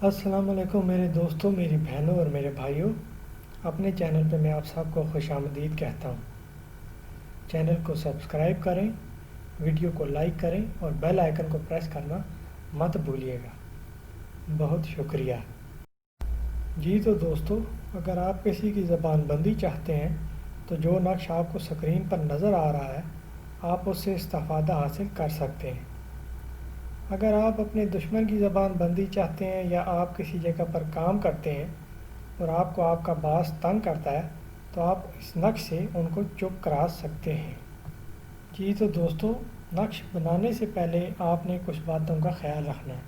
السلام علیکم میرے دوستوں، میری بہنوں اور میرے بھائیوں۔ اپنے چینل پہ میں آپ سب کو خوش آمدید کہتا ہوں۔ چینل کو سبسکرائب کریں، ویڈیو کو لائک کریں اور بیل آئیکن کو پریس کرنا مت بھولیے گا۔ بہت شکریہ۔ جی تو دوستو، اگر آپ کسی کی زبان بندی چاہتے ہیں تو جو نقش آپ کو سکرین پر نظر آ رہا ہے آپ اس سے استفادہ حاصل کر سکتے ہیں۔ اگر آپ اپنے دشمن کی زبان بندی چاہتے ہیں یا آپ کسی جگہ پر کام کرتے ہیں اور آپ کو آپ کا باس تنگ کرتا ہے تو آپ اس نقش سے ان کو چپ کرا سکتے ہیں۔ جی تو دوستو، نقش بنانے سے پہلے آپ نے کچھ باتوں کا خیال رکھنا ہے۔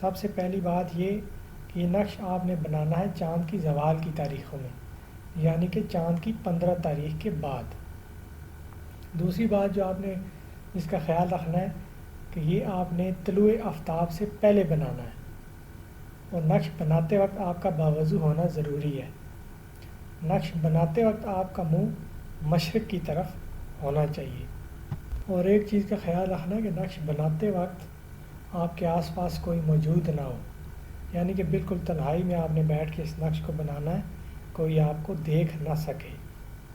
سب سے پہلی بات یہ کہ یہ نقش آپ نے بنانا ہے چاند کی زوال کی تاریخوں میں، یعنی کہ چاند کی 15 تاریخ کے بعد۔ دوسری بات جو آپ نے جس کا خیال رکھنا ہے کہ یہ آپ نے طلوع آفتاب سے پہلے بنانا ہے، اور نقش بناتے وقت آپ کا باوضو ہونا ضروری ہے۔ نقش بناتے وقت آپ کا منہ مشرق کی طرف ہونا چاہیے۔ اور ایک چیز کا خیال رکھنا کہ نقش بناتے وقت آپ کے آس پاس کوئی موجود نہ ہو، یعنی کہ بالکل تنہائی میں آپ نے بیٹھ کے اس نقش کو بنانا ہے، کوئی آپ کو دیکھ نہ سکے۔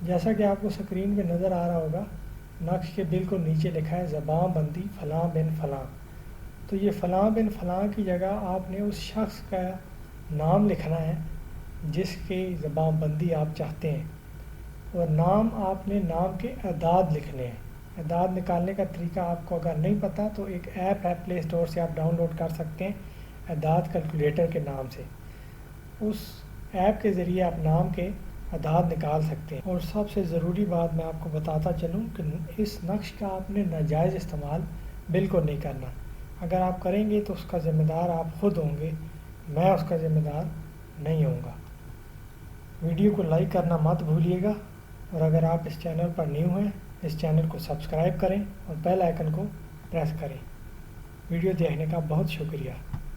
جیسا کہ آپ کو سکرین پہ نظر آ رہا ہوگا، نقش کے بالکل نیچے لکھا ہے زبان بندی فلاں بن فلاں۔ تو یہ فلاں بن فلاں کی جگہ آپ نے اس شخص کا نام لکھنا ہے جس کی زبان بندی آپ چاہتے ہیں، اور آپ نے نام کے اعداد لکھنے ہیں۔ اعداد نکالنے کا طریقہ آپ کو اگر نہیں پتہ تو ایک ایپ ہے پلے اسٹور سے آپ ڈاؤن لوڈ کر سکتے ہیں، اعداد کیلکولیٹر کے نام سے۔ اس ایپ کے ذریعے آپ نام کے اعداد نکال سکتے ہیں۔ اور سب سے ضروری بات میں آپ کو بتاتا چلوں کہ اس نقش کا آپ نے ناجائز استعمال بالکل نہیں کرنا۔ اگر آپ کریں گے تو اس کا ذمہ دار آپ خود ہوں گے، میں اس کا ذمہ دار نہیں ہوں گا۔ ویڈیو کو لائک کرنا مت بھولیے گا، اور اگر آپ اس چینل پر نیو ہیں اس چینل کو سبسکرائب کریں اور بیل آئیکن کو پریس کریں۔ ویڈیو دیکھنے کا بہت شکریہ۔